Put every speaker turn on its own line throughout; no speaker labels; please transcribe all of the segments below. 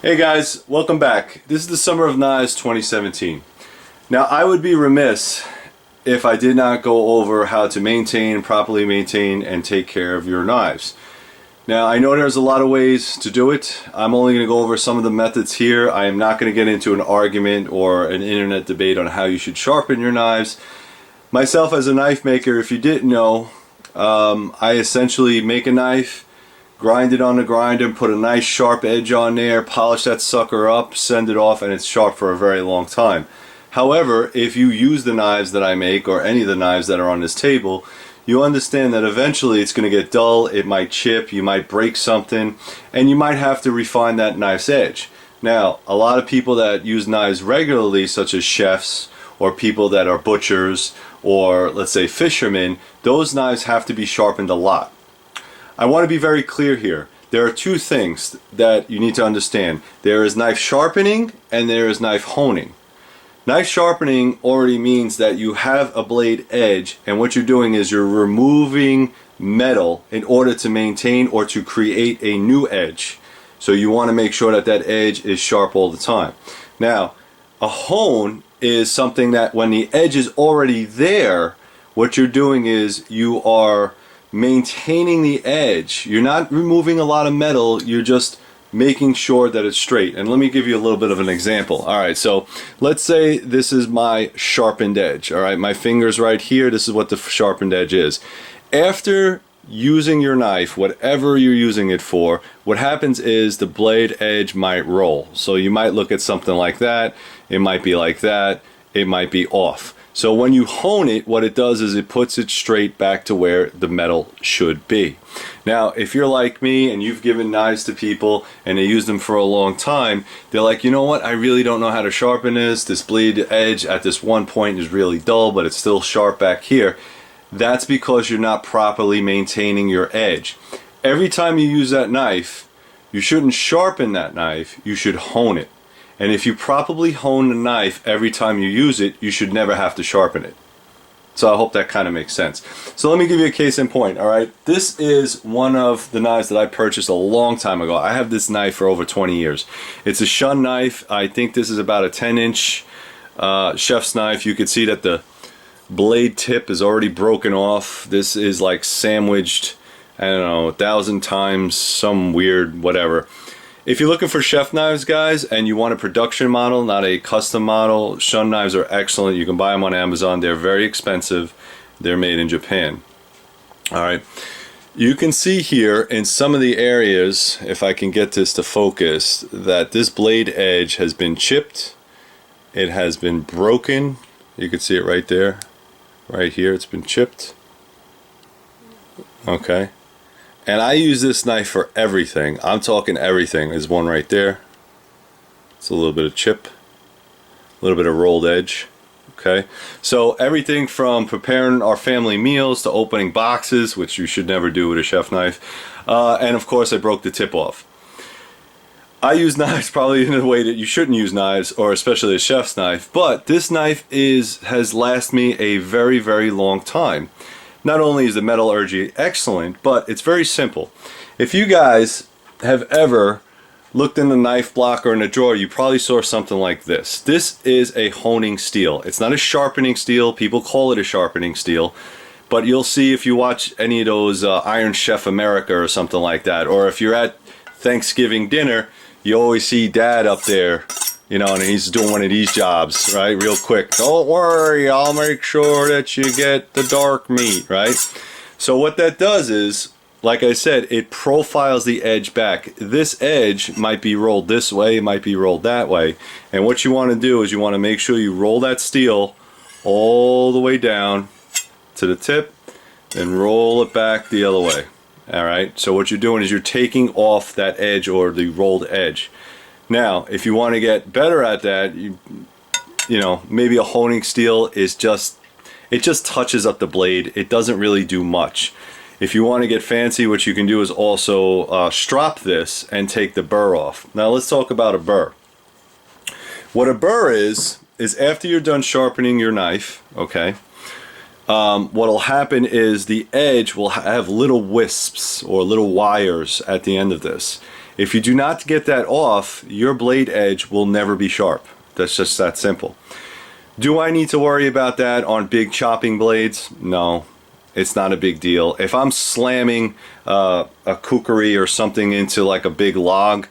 Hey guys, welcome back. This is the Summer of Knives 2017. Now I would be remiss if I did not go over how to properly maintain and take care of your knives. Now I know there's a lot of ways to do it. I'm only going to go over some of the methods here. I am not going to get into an argument or an internet debate on how you should sharpen your knives. Myself as a knife maker, if you didn't know, I essentially make a knife, grind it on the grinder, put a nice sharp edge on there, polish that sucker up, send it off, and it's sharp for a very long time. However, if you use the knives that I make, or any of the knives that are on this table, you understand that eventually it's going to get dull, it might chip, you might break something, and you might have to refine that knife's edge. Now, a lot of people that use knives regularly, such as chefs, or people that are butchers, or let's say fishermen, those knives have to be sharpened a lot. I want to be very clear here. There are two things that you need to understand. There is knife sharpening and there is knife honing. Knife sharpening already means that you have a blade edge, and what you're doing is you're removing metal in order to maintain or to create a new edge. So you want to make sure that that edge is sharp all the time. Now, a hone is something that when the edge is already there, what you're doing is you are maintaining the edge. You're not removing a lot of metal, you're just making sure that it's straight. And let me give you a little bit of an example. Alright, so let's say this is my sharpened edge. Alright, my finger's right here, this is what the sharpened edge is. After using your knife, whatever you're using it for, what happens is the blade edge might roll. So you might look at something like that, it might be like that, it might be off. So when you hone it, what it does is it puts it straight back to where the metal should be. Now, if you're like me and you've given knives to people and they use them for a long time, they're like, you know what, I really don't know how to sharpen this. This blade edge at this one point is really dull, but it's still sharp back here. That's because you're not properly maintaining your edge. Every time you use that knife, you shouldn't sharpen that knife, you should hone it. And if you properly hone the knife every time you use it, you should never have to sharpen it. So I hope that kind of makes sense. So let me give you a case in point, alright? This is one of the knives that I purchased a long time ago. I have this knife for over 20 years. It's a Shun knife. I think this is about a 10-inch chef's knife. You can see that the blade tip is already broken off. This is like sandwiched, I don't know, 1,000 times, some weird whatever. If you're looking for chef knives, guys, and you want a production model, not a custom model, Shun knives are excellent. You can buy them on Amazon. They're very expensive. They're made in Japan. Alright. You can see here in some of the areas, if I can get this to focus, that this blade edge has been chipped. It has been broken. You can see it right there. Right here, it's been chipped. Okay. And I use this knife for everything. I'm talking everything. There's one right there. It's a little bit of chip, a little bit of rolled edge. Okay, so everything from preparing our family meals to opening boxes, which you should never do with a chef knife, and of course I broke the tip off. I use knives probably in a way that you shouldn't use knives, or especially a chef's knife, but this knife has lasted me a very, very long time. Not only is the metallurgy excellent, but it's very simple. If you guys have ever looked in the knife block or in a drawer, you probably saw something like this. This is a honing steel. It's not a sharpening steel. People call it a sharpening steel. But you'll see if you watch any of those Iron Chef America or something like that, or if you're at Thanksgiving dinner, you always see Dad up there, you know, and he's doing one of these jobs, right, real quick. Don't worry, I'll make sure that you get the dark meat, right? So what that does is, like I said, it profiles the edge back. This edge might be rolled this way, it might be rolled that way. And what you want to do is you want to make sure you roll that steel all the way down to the tip and roll it back the other way. Alright, so what you're doing is you're taking off that edge or the rolled edge. Now, if you want to get better at that, you know, maybe a honing steel is just touches up the blade. It doesn't really do much. If you want to get fancy, what you can do is also strop this and take the burr off. Now let's talk about a burr. What a burr is after you're done sharpening your knife, okay, what'll happen is the edge will have little wisps or little wires at the end of this. If you do not get that off, your blade edge will never be sharp. That's just that simple. Do I need to worry about that on big chopping blades? No, it's not a big deal. If I'm slamming a kukri or something into like a big log,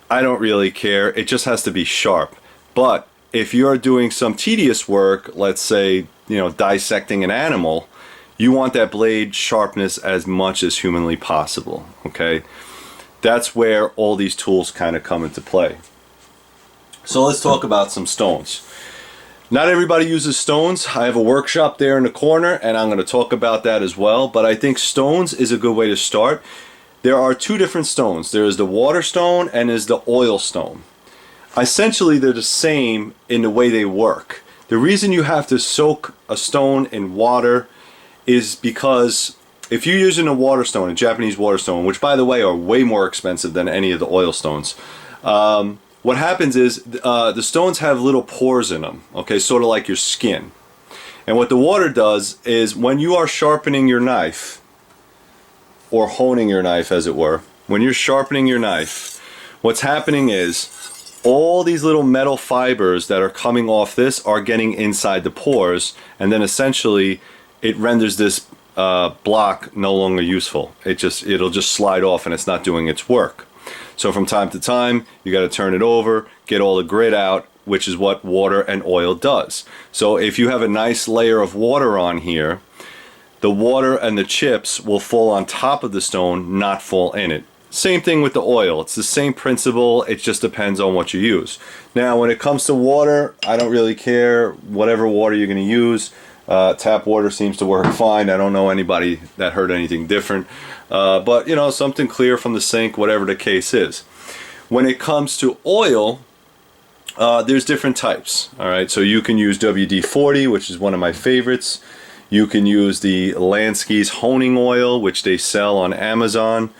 I don't really care. It just has to be sharp. But if you're doing some tedious work, let's say, you know, dissecting an animal, you want that blade sharpness as much as humanly possible, okay? That's where all these tools kind of come into play. So let's talk about some stones. Not everybody uses stones. I have a workshop there in the corner, and I'm going to talk about that as well. But I think stones is a good way to start. There are two different stones. There is the water stone and there's the oil stone. Essentially, they're the same in the way they work. The reason you have to soak a stone in water is because if you're using a water stone, a Japanese water stone, which by the way are way more expensive than any of the oil stones, what happens is the stones have little pores in them, okay, sort of like your skin. And what the water does is when you are sharpening your knife, or honing your knife as it were, when you're sharpening your knife, what's happening is all these little metal fibers that are coming off this are getting inside the pores, and then essentially it renders this block no longer useful. It'll just slide off and it's not doing its work. So from time to time, you got to turn it over, get all the grit out, which is what water and oil does. So if you have a nice layer of water on here, the water and the chips will fall on top of the stone, not fall in it. Same thing with the oil. It's the same principle. It just depends on what you use. Now, when it comes to water, I don't really care whatever water you're going to use. Tap water seems to work fine. I don't know anybody that heard anything different. But, you know, something clear from the sink, whatever the case is. When it comes to oil, there's different types. All right, so you can use WD-40, which is one of my favorites. You can use the Lansky's honing oil, which they sell on Amazon.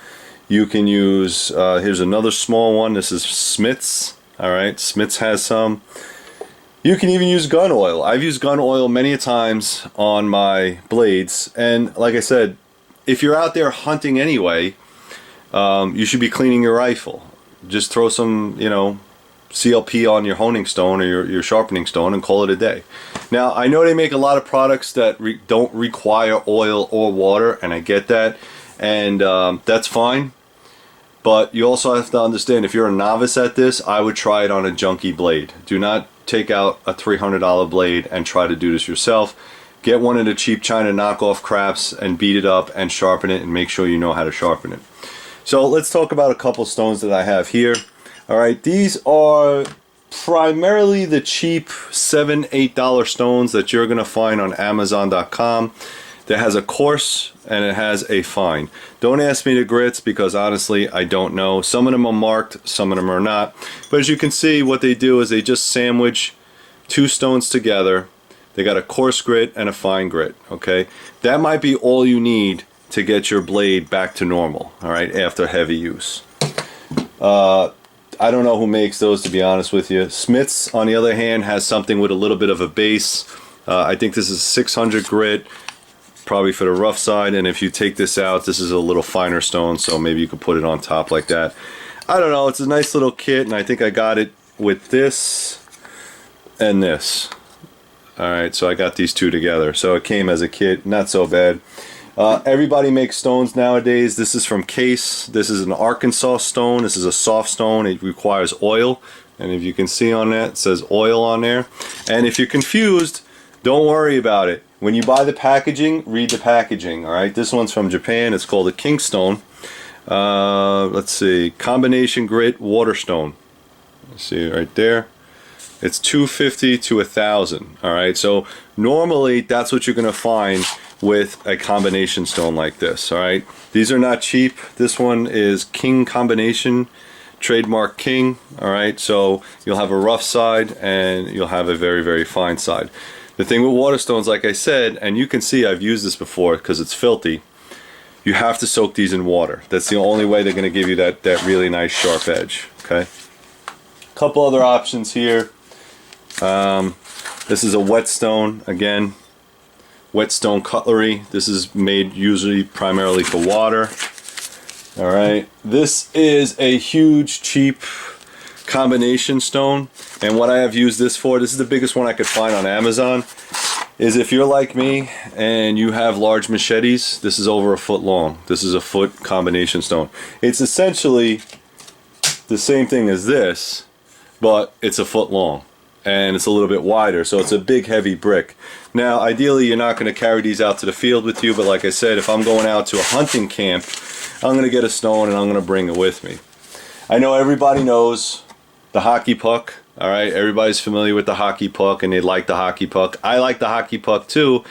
You can use, here's another small one. This is Smith's. All right, Smith's has some. You can even use gun oil. I've used gun oil many times on my blades. And like I said, if you're out there hunting anyway, you should be cleaning your rifle. Just throw some, you know, CLP on your honing stone or your sharpening stone and call it a day. Now, I know they make a lot of products that don't require oil or water, and I get that, and that's fine. But you also have to understand, if you're a novice at this, I would try it on a junky blade. Do not take out a $300 blade and try to do this yourself. Get one of the cheap China knockoff craps and beat it up and sharpen it, and make sure you know how to sharpen it. So let's talk about a couple stones that I have here. All right, these are primarily the cheap $7, $8 stones that you're gonna find on Amazon.com. That has a coarse and it has a fine. Don't ask me the grits because honestly I don't know. Some of them are marked, some of them are not. But as you can see, what they do is they just sandwich two stones together. They got a coarse grit and a fine grit, okay? That might be all you need to get your blade back to normal, all right, after heavy use. I don't know who makes those, to be honest with you. Smith's, on the other hand, has something with a little bit of a base. I think this is 600 grit, probably for the rough side, and if you take this out, this is a little finer stone, so maybe you could put it on top like that. I don't know, it's a nice little kit, and I think I got it with this and this. Alright, so I got these two together, so it came as a kit, not so bad. Everybody makes stones nowadays. This is from Case. This is an Arkansas stone. This is a soft stone. It requires oil, and if you can see on that, it says oil on there. And if you're confused, don't worry about it. When you buy the packaging, read the packaging. Alright, this one's from Japan. It's called a Kingstone. Let's see, combination grit water stone. See right there. It's 250 to 1,000. All right, so normally that's what you're gonna find with a combination stone like this. All right, these are not cheap. This one is King Combination, trademark King. All right, so you'll have a rough side and you'll have a very, very fine side. The thing with water stones, like I said, and you can see I've used this before because it's filthy, you have to soak these in water. That's the only way they're gonna give you that really nice sharp edge. Okay, couple other options here. This is a whetstone, again, whetstone cutlery. This is made usually primarily for water. All right, this is a huge, cheap combination stone, and what I have used this for, this is the biggest one I could find on Amazon, is if you're like me and you have large machetes, this is over a foot long. This is a foot combination stone. It's essentially the same thing as this, but it's a foot long and it's a little bit wider, so it's a big heavy brick. Now ideally you're not going to carry these out to the field with you, but like I said, if I'm going out to a hunting camp, I'm going to get a stone and I'm going to bring it with me. I know everybody knows the hockey puck. All right, everybody's familiar with the hockey puck and they like the hockey puck. I like the hockey puck too.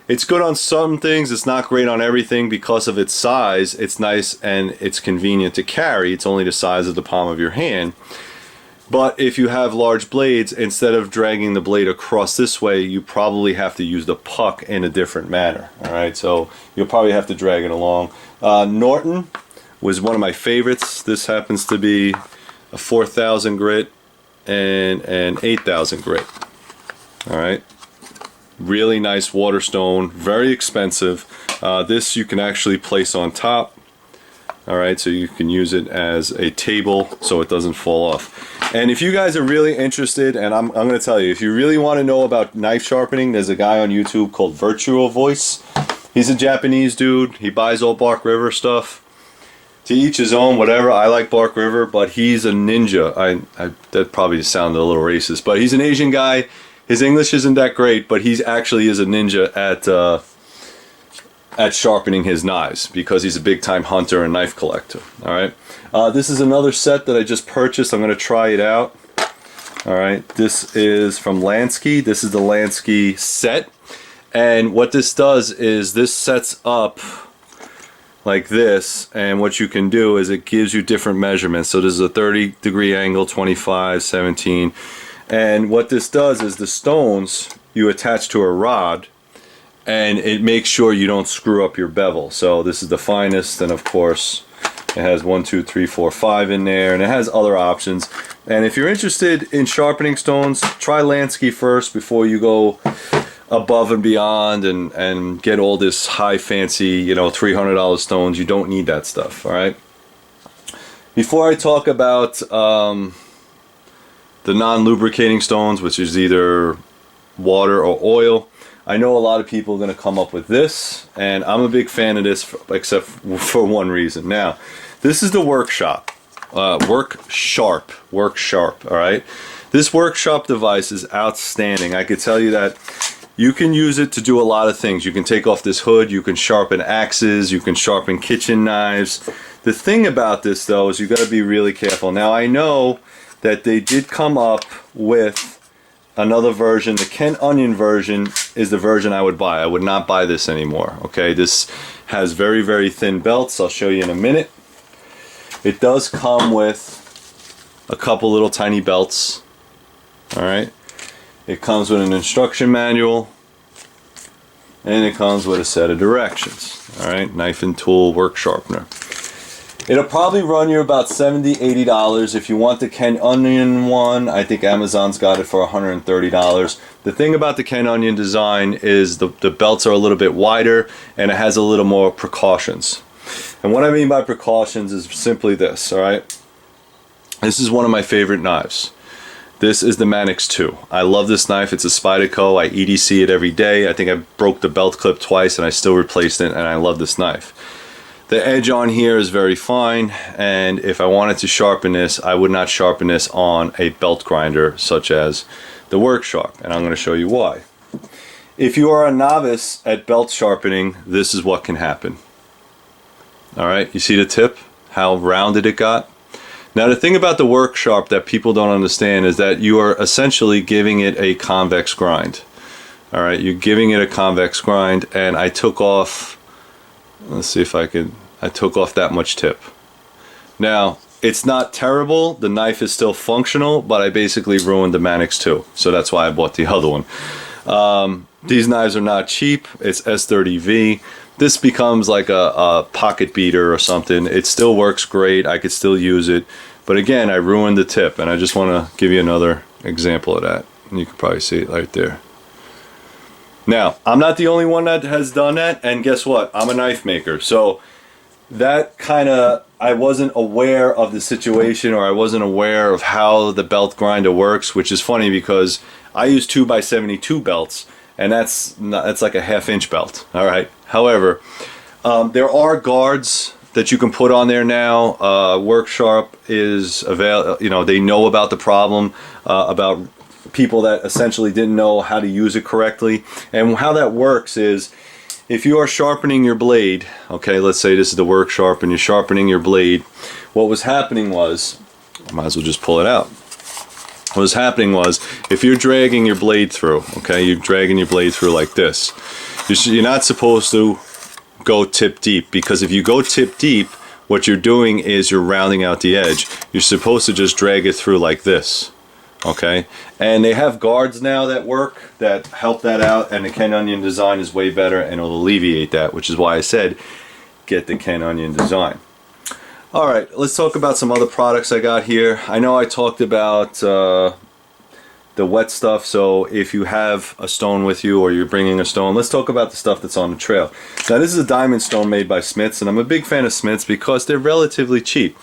It's good on some things, it's not great on everything because of its size. It's nice and it's convenient to carry. It's only the size of the palm of your hand. But if you have large blades, instead of dragging the blade across this way, you probably have to use the puck in a different manner. All right, so you'll probably have to drag it along. Norton was one of my favorites. This happens to be a 4,000 grit and an 8,000 grit. All right, really nice water stone, very expensive. This you can actually place on top. All right, so you can use it as a table so it doesn't fall off. And if you guys are really interested, and I'm going to tell you, if you really want to know about knife sharpening, there's a guy on YouTube called Virtual Voice. He's a Japanese dude. He buys all Bark River stuff. To each his own, whatever. I like Bark River, but he's a ninja. That probably sounded a little racist, but he's an Asian guy. His English isn't that great, but he actually is a ninja at sharpening his knives because he's a big-time hunter and knife collector. All right, this is another set that I just purchased. I'm going to try it out. All right, this is from Lansky. This is the Lansky set, and what this does is this sets up like this, and what you can do is it gives you different measurements. So this is a 30-degree angle, 25, 17, and what this does is the stones you attach to a rod, and it makes sure you don't screw up your bevel. So this is the finest, and of course it has 1, 2, 3, 4, 5 in there, and it has other options. And if you're interested in sharpening stones, try Lansky first before you go above and beyond and get all this high fancy, you know, $300 stones. You don't need that stuff. All right, before I talk about the non-lubricating stones, which is either water or oil, I know a lot of people are going to come up with this, and I'm a big fan of this except for one reason. Now, this is the Workshop, Work Sharp, all right? This Workshop device is outstanding. I could tell you that you can use it to do a lot of things. You can take off this hood, you can sharpen axes, you can sharpen kitchen knives. The thing about this though is you got to be really careful. Now I know that they did come up with another version. The Ken Onion version is the version I would buy. I would not buy this anymore. Okay, this has very, very thin belts. I'll show you in a minute. It does come with a couple little tiny belts. All right, it comes with an instruction manual, and it comes with a set of directions. All right, knife and tool work sharpener. It'll probably run you about $70, $80. If you want the Ken Onion one, I think Amazon's got it for $130. The thing about the Ken Onion design is the belts are a little bit wider and it has a little more precautions. And what I mean by precautions is simply this, all right? This is one of my favorite knives. This is the Manix 2. I love this knife. It's a Spyderco. I EDC it every day. I think I broke the belt clip twice and I still replaced it, and I love this knife. The edge on here is very fine, and if I wanted to sharpen this, I would not sharpen this on a belt grinder such as the Workshop, and I'm going to show you why. If you are a novice at belt sharpening, this is what can happen. Alright, you see the tip? How rounded it got? Now the thing about the Workshop that people don't understand is that you are essentially giving it a convex grind. Alright, you're giving it a convex grind, and I took off, let's see if I took off that much tip. Now, it's not terrible, the knife is still functional, but I basically ruined the Manix 2, so that's why I bought the other one. These knives are not cheap. It's S30V. This becomes like a pocket beater or something. It still works great, I could still use it, but again, I ruined the tip, and I just want to give you another example of that. And you can probably see it right there. Now, I'm not the only one that has done that, and guess what? I'm a knife maker, so that kind of, I wasn't aware of the situation, or I wasn't aware of how the belt grinder works, which is funny because I use 2x72 belts, and that's like a 1/2 inch belt. All right. However, there are guards that you can put on there now. Worksharp is they know about the problem, about people that essentially didn't know how to use it correctly. And how that works is, if you are sharpening your blade, okay, let's say this is the Worksharp and you're sharpening your blade, what was happening was, I might as well just pull it out. What was happening was, if you're dragging your blade through, okay, you're dragging your blade through like this, you're not supposed to go tip deep, because if you go tip deep, what you're doing is you're rounding out the edge. You're supposed to just drag it through like this. Okay, and they have guards now that work that help that out, and the Ken Onion design is way better and it'll alleviate that, which is why I said get the Ken Onion design. Alright, let's talk about some other products I got here. I know I talked about the wet stuff, so if you have a stone with you or you're bringing a stone, let's talk about the stuff that's on the trail. Now, this is a diamond stone made by Smiths, and I'm a big fan of Smiths because they're relatively cheap.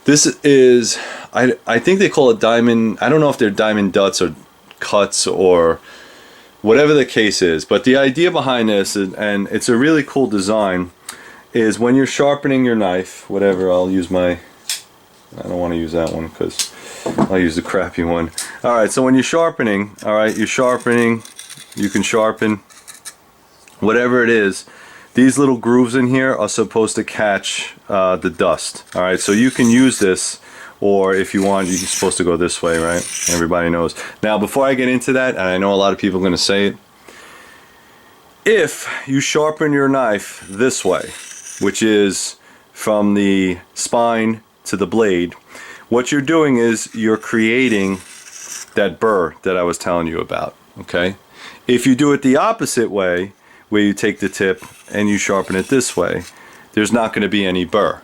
This is, I think they call it diamond, I don't know if they're diamond dots or cuts or whatever the case is, but the idea behind this, and it's a really cool design, is when you're sharpening your knife, whatever, I'll use my, I don't want to use that one because I'll use the crappy one. Alright, so when you're sharpening, alright, you're sharpening, you can sharpen whatever it is. These little grooves in here are supposed to catch the dust. Alright, so you can use this, or if you want, you're supposed to go this way, right? Everybody knows. Now, before I get into that, and I know a lot of people are going to say it, if you sharpen your knife this way, which is from the spine to the blade, what you're doing is you're creating that burr that I was telling you about, okay? If you do it the opposite way, where you take the tip and you sharpen it this way, there's not going to be any burr.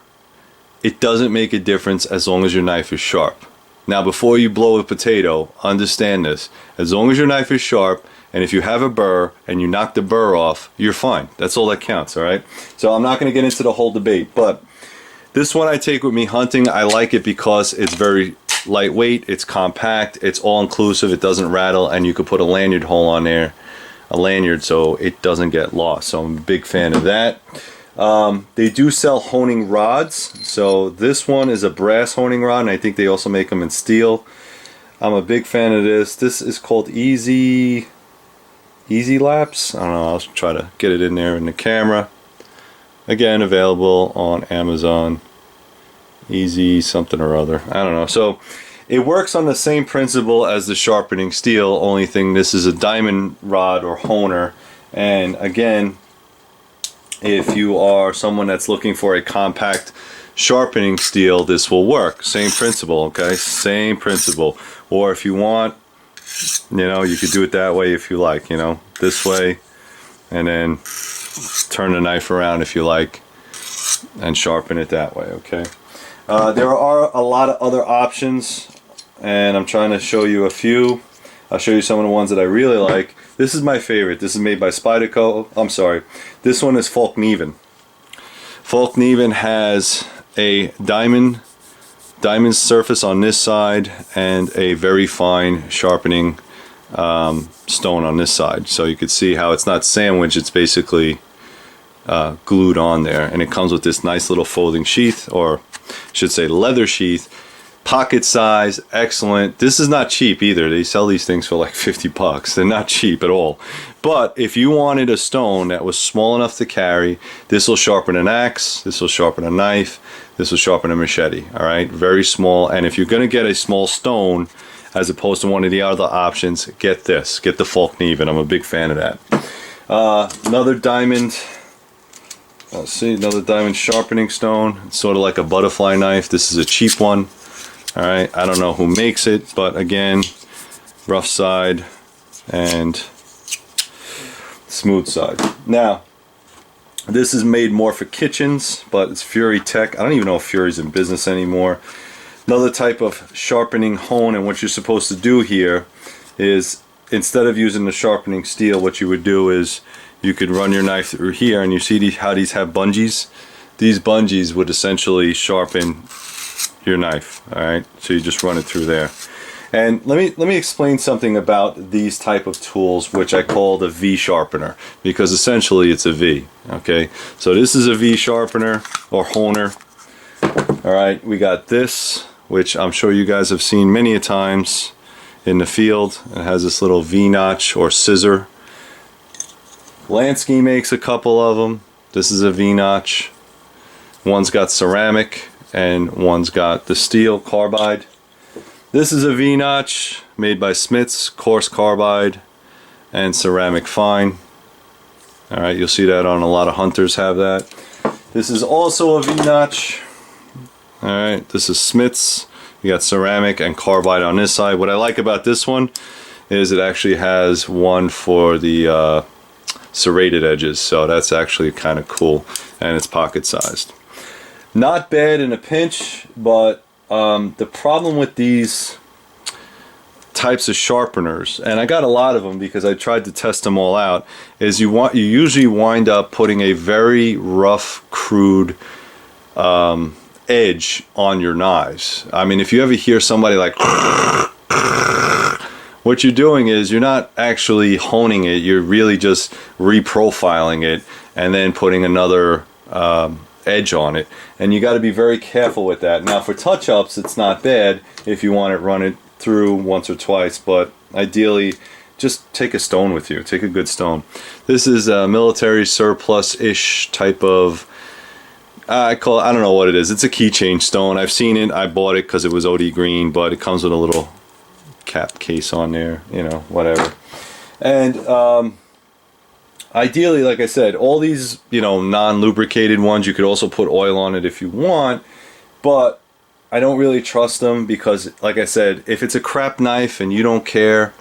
It doesn't make a difference as long as your knife is sharp. Now, before you blow a potato, understand this. As long as your knife is sharp, and if you have a burr and you knock the burr off, you're fine. That's all that counts, all right? So I'm not going to get into the whole debate, but this one I take with me hunting. I like it because it's very lightweight, it's compact, it's all-inclusive, it doesn't rattle, and you could put a lanyard hole on there, a lanyard, so it doesn't get lost. So I'm a big fan of that. They do sell honing rods. So this one is a brass honing rod, and I think they also make them in steel. I'm a big fan of this. This is called Easy Lapse. I don't know, I'll try to get it in there in the camera. Again, available on Amazon. Easy something or other, I don't know. So it works on the same principle as the sharpening steel, only thing this is a diamond rod or honer. And again, if you are someone that's looking for a compact sharpening steel, this will work. Same principle, okay? Same principle. Or if you want, you could do it that way if you like, this way, and then turn the knife around if you like, and sharpen it that way, okay? There are a lot of other options, and I'm trying to show you a few. I'll show you some of the ones that I really like. This is my favorite. This is made by Spyderco. I'm sorry. This one is Falkneven. Falkneven has a diamond surface on this side and a very fine sharpening stone on this side. So you can see how it's not sandwiched. It's basically glued on there. And it comes with this nice little folding sheath, or I should say leather sheath. Pocket size, excellent. This is not cheap either. They sell these things for like 50 bucks. They're not cheap at all. But if you wanted a stone that was small enough to carry, this will sharpen an axe, this will sharpen a knife, this will sharpen a machete. All right, very small. And if you're going to get a small stone, as opposed to one of the other options, get this. Get the Falkneven. I'm a big fan of that. Another diamond. Let's see, another diamond sharpening stone. It's sort of like a butterfly knife. This is a cheap one. Alright, I don't know who makes it, but again, rough side and smooth side. Now, this is made more for kitchens, but it's Fury Tech. I don't even know if Fury's in business anymore. Another type of sharpening hone, and what you're supposed to do here is, instead of using the sharpening steel, what you would do is you could run your knife through here, and you see how these have bungees. these bungees would essentially sharpen your knife. All right, so you just run it through there. And let me explain something about these type of tools, which I call the V sharpener, because essentially it's a V. Okay, so this is a V sharpener or honer. All right, we got this, which I'm sure you guys have seen many a times in the field. It has this little V notch or scissor. Lansky makes a couple of them. This is a V notch. One's got ceramic and one's got the steel carbide. This is a V notch made by Smiths, coarse carbide and ceramic fine. All right, you'll see that on a lot of hunters have that. This is also a V notch. All right, this is Smiths. You got ceramic and carbide on this side. What I like about this one is it actually has one for the serrated edges, so that's actually kind of cool, and it's pocket sized. Not bad in a pinch, but the problem with these types of sharpeners, and I got a lot of them because I tried to test them all out, is you usually wind up putting a very rough, crude edge on your knives. I mean, if you ever hear somebody like what you're doing is you're not actually honing it, you're really just reprofiling it and then putting another edge on it, and you got to be very careful with that. Now for touch-ups it's not bad if you want to run it through once or twice, but ideally just take a stone with you, take a good stone. This is a military surplus-ish type of, I don't know what it is. It's a keychain stone. I've seen it. I bought it because it was OD green, but it comes with a little cap case on there, you know, whatever. And ideally, like I said, all these, you know, non-lubricated ones, you could also put oil on it if you want, but I don't really trust them because, like I said, if it's a crap knife and you don't care,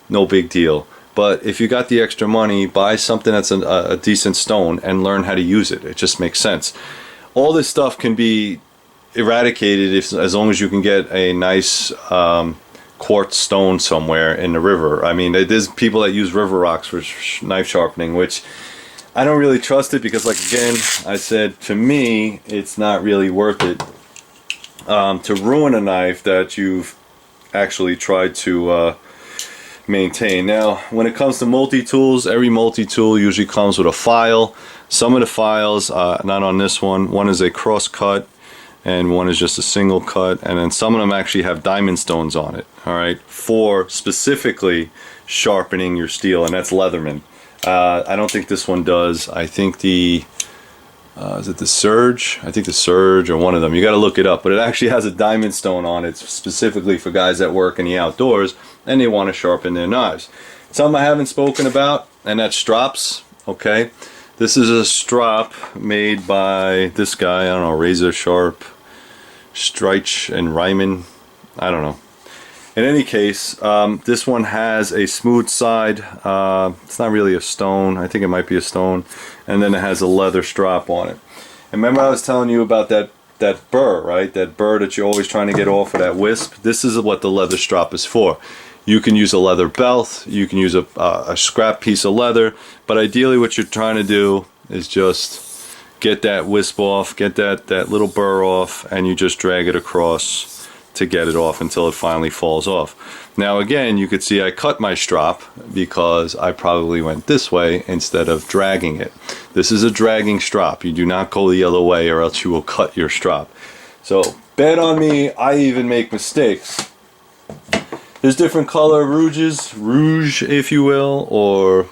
no big deal. But if you got the extra money, buy something that's a decent stone and learn how to use it. It just makes sense. All this stuff can be eradicated as long as you can get a nice quartz stone somewhere in the river. I mean, there's people that use river rocks for knife sharpening, which I don't really trust it because, like, again, I said, to me, it's not really worth it to ruin a knife that you've actually tried to maintain. Now, when it comes to multi-tools, every multi-tool usually comes with a file. Some of the files, not on this one is a cross cut and one is just a single cut, and then some of them actually have diamond stones on it, all right, for specifically sharpening your steel, and that's Leatherman. I don't think this one does. I think the is it the Surge? I think the Surge or one of them. You got to look it up, but it actually has a diamond stone on it specifically for guys that work in the outdoors and they want to sharpen their knives. Something I haven't spoken about, and that's strops. Okay, this is a strop made by this guy. I don't know, Razor Sharp, Streich and Ryman. I don't know. In any case, this one has a smooth side. It's not really a stone. I think it might be a stone. And then it has a leather strap on it. And remember I was telling you about that burr, right? That burr that you're always trying to get off of that wisp. This is what the leather strap is for. You can use a leather belt. You can use a scrap piece of leather. But ideally what you're trying to do is just get that wisp off, get that little burr off, and you just drag it across to get it off until it finally falls off. Now again, you could see I cut my strap because I probably went this way instead of dragging it. This is a dragging strap. You do not go the other way or else you will cut your strap. So bet on me, I even make mistakes. There's different color rouge if you will, or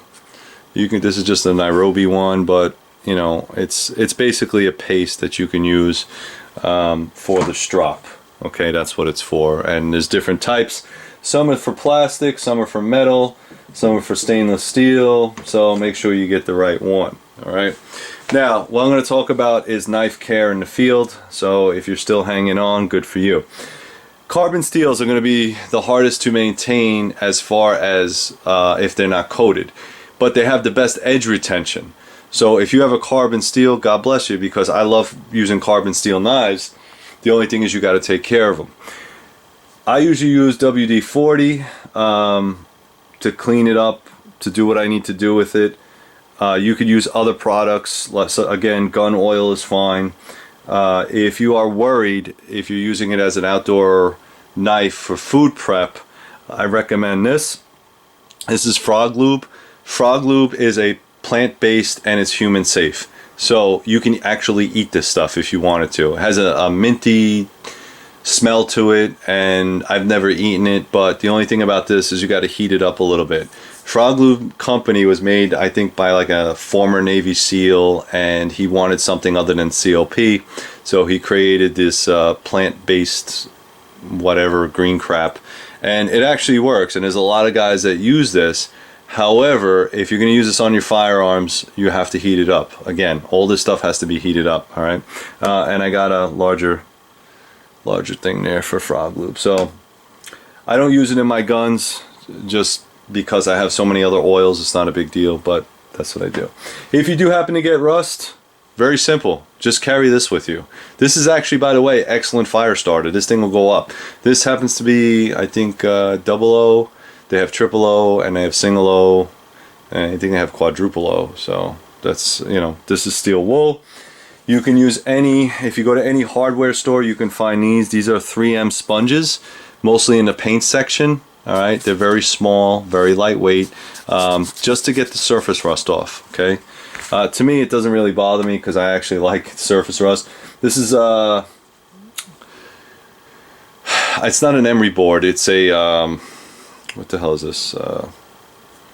you can, this is just a Nairobi one, but you know, it's basically a paste that you can use for the strap. Okay, that's what it's for. And there's different types. Some are for plastic, some are for metal, some are for stainless steel, so make sure you get the right one. Alright, now what I'm going to talk about is knife care in the field, so if you're still hanging on, good for you. Carbon steels are going to be the hardest to maintain as far as if they're not coated, but they have the best edge retention. So if you have a carbon steel, God bless you, because I love using carbon steel knives. The only thing is you got to take care of them. I usually use WD-40 to clean it up, to do what I need to do with it. You could use other products. Again, gun oil is fine. If you are worried, if you're using it as an outdoor knife for food prep, I recommend this. This is Frog Lube. Frog Lube is a plant-based and it's human safe. So you can actually eat this stuff if you wanted to. It has a minty smell to it, and I've never eaten it, but the only thing about this is you got to heat it up a little bit. Frog Lube Company was made, I think, by like a former Navy SEAL, and he wanted something other than CLP, so he created this plant-based whatever green crap, and it actually works, and there's a lot of guys that use this. However, if you're going to use this on your firearms, you have to heat it up. Again, all this stuff has to be heated up, all right? And I got a larger thing there for Frog Lube. So I don't use it in my guns just because I have so many other oils. It's not a big deal, but that's what I do. If you do happen to get rust, very simple. Just carry this with you. This is actually, by the way, excellent fire starter. This thing will go up. This happens to be, I think, double O. They have triple O and they have single O, and I think they have quadruple O. So that's, you know, this is steel wool. You can use any, if you go to any hardware store, you can find these. These are 3M sponges, mostly in the paint section. All right, they're very small, very lightweight, just to get the surface rust off. Okay, to me it doesn't really bother me because I actually like surface rust. This is it's not an emery board. It's a what the hell is this?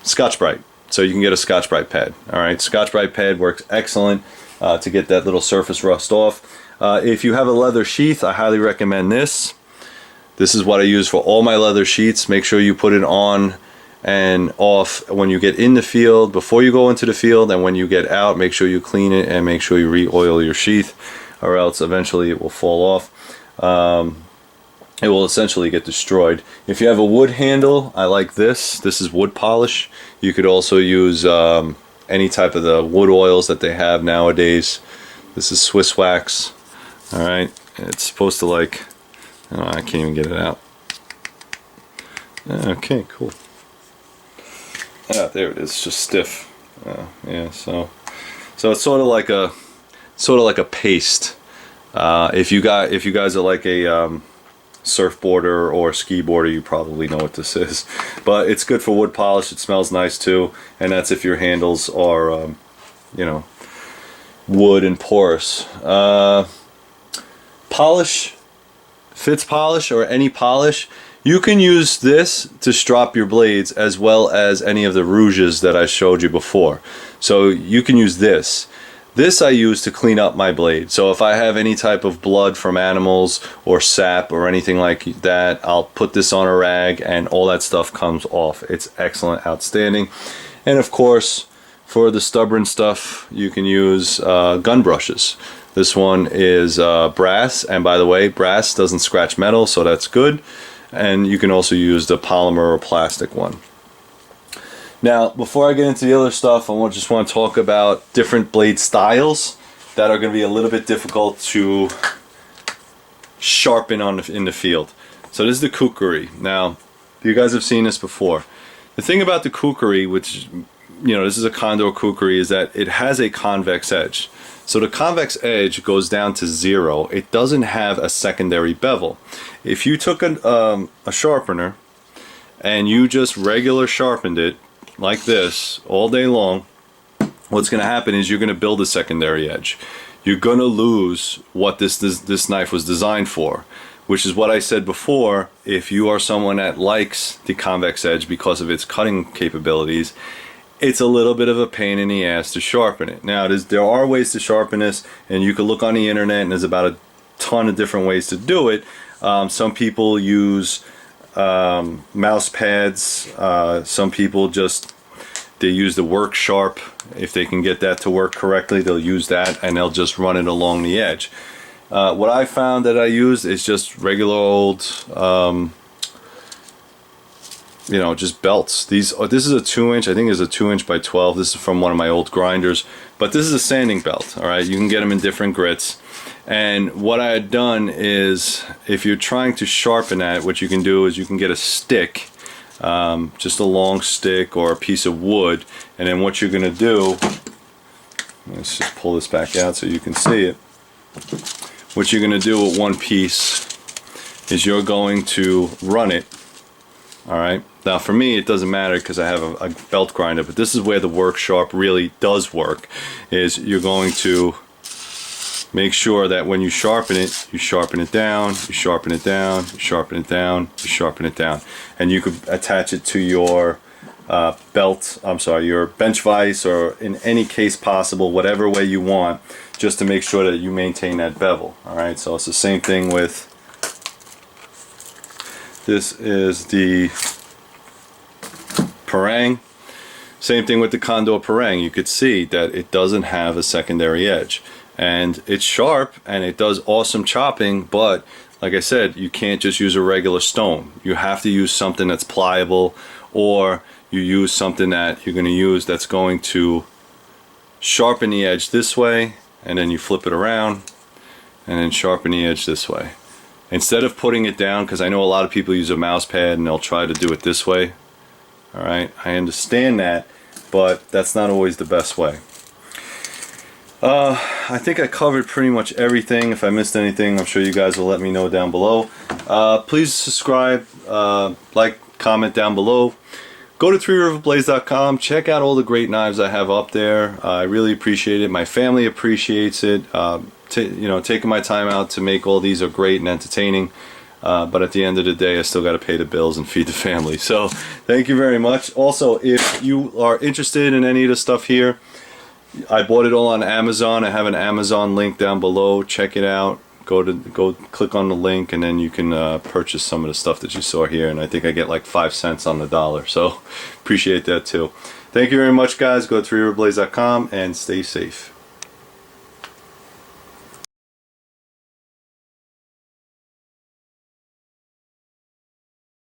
Scotch-Brite. So you can get a Scotch-Brite pad. All right, Scotch-Brite pad works excellent to get that little surface rust off. If you have a leather sheath, I highly recommend this. This is what I use for all my leather sheets. Make sure you put it on and off when you get in the field, before you go into the field, and when you get out, make sure you clean it and make sure you re-oil your sheath, or else eventually it will fall off. It will essentially get destroyed. If you have a wood handle, I like this. This is wood polish. You could also use any type of the wood oils that they have nowadays. This is Swiss wax. All right, it's supposed to like, oh, I can't even get it out. Okay, cool. Ah, there it is. It's just stiff. Yeah, so it's sort of like a paste. If you guys are like a surfboarder or ski boarder, you probably know what this is, but it's good for wood polish. It smells nice too, and that's if your handles are you know, wood and porous. Polish, Fitz polish or any polish, you can use this to strop your blades as well as any of the rouges that I showed you before. So you can use this. This I use to clean up my blade. So if I have any type of blood from animals or sap or anything like that, I'll put this on a rag and all that stuff comes off. It's excellent, outstanding. And of course, for the stubborn stuff, you can use gun brushes. This one is brass, and by the way, brass doesn't scratch metal, so that's good. And you can also use the polymer or plastic one. Now, before I get into the other stuff, I just want to talk about different blade styles that are going to be a little bit difficult to sharpen in the field. So this is the kukri. Now, you guys have seen this before. The thing about the kukri, which, you know, this is a Condor kukri, is that it has a convex edge. So the convex edge goes down to 0. It doesn't have a secondary bevel. If you took a sharpener and you just regular sharpened it like this all day long, what's going to happen is you're going to build a secondary edge. You're going to lose what this knife was designed for, which is what I said before. If you are someone that likes the convex edge because of its cutting capabilities, it's a little bit of a pain in the ass to sharpen it. Now, there are ways to sharpen this, and you can look on the internet, and there's about a ton of different ways to do it. Some people use mouse pads. Some people they use the Work Sharp. If they can get that to work correctly, they'll use that and they'll just run it along the edge. What I found that I use is just regular old, you know, just belts. This is a 2-inch. I think it's a 2-inch by 12. This is from one of my old grinders, but this is a sanding belt. All right, you can get them in different grits. And what I had done is, if you're trying to sharpen that, what you can do is you can get a stick. just a long stick or a piece of wood, and then what you're going to do, let's just pull this back out so you can see it. What you're going to do with one piece is you're going to run it. Alright, now for me it doesn't matter because I have a belt grinder, but this is where the work sharp really does work, is you're going to make sure that when you sharpen it down, you sharpen it down, you sharpen it down, you sharpen it down. And you could attach it to your your bench vise, or in any case possible, whatever way you want, just to make sure that you maintain that bevel. Alright, so it's the same thing with, this is the parang. Same thing with the Condor parang. You could see that it doesn't have a secondary edge. And it's sharp and it does awesome chopping, but like I said, you can't just use a regular stone. You have to use something that's pliable, or you use something that you're going to use that's going to sharpen the edge this way, and then you flip it around and then sharpen the edge this way. Instead of putting it down, because I know a lot of people use a mouse pad and they'll try to do it this way. Alright, I understand that, but that's not always the best way. I think I covered pretty much everything. If I missed anything, I'm sure you guys will let me know down below. Please subscribe, like, comment down below. Go to threeriverblaze.com, check out all the great knives I have up there. I really appreciate it. My family appreciates it. Taking my time out to make all these are great and entertaining. But at the end of the day, I still got to pay the bills and feed the family. So thank you very much. Also, if you are interested in any of the stuff here, I bought it all on Amazon. I have an Amazon link down below. Check it out. Go click on the link, and then you can purchase some of the stuff that you saw here. And I think I get like 5 cents on the dollar. So appreciate that too. Thank you very much, guys. Go to threeriverblaze.com and stay safe.